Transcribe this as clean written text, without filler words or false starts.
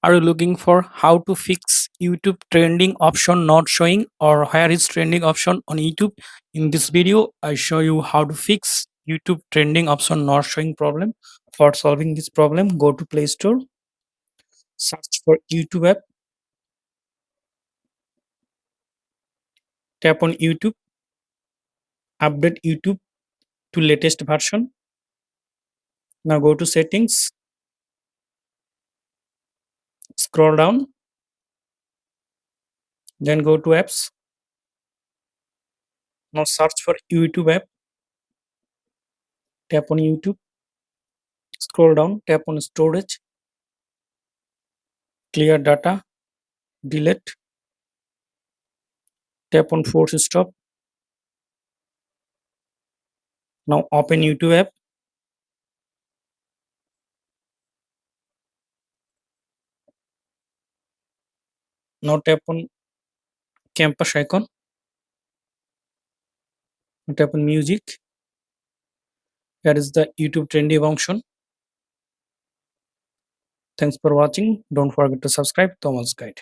Are you looking for how to fix YouTube trending option not showing or where is trending option on YouTube? In this video, I show you how to fix YouTube trending option not showing problem. For solving this problem, go to Play Store, search for YouTube app, tap on YouTube, update YouTube to latest version. Now go to settings, scroll down, then go to apps. Now search for YouTube app, tap on YouTube, scroll down, tap on storage, clear data, delete, tap on force stop. Now open YouTube app. Now tap on campus icon. Now tap on music. Here is the YouTube trendy function. Thanks for watching. Don't forget to subscribe. Thomas Guide.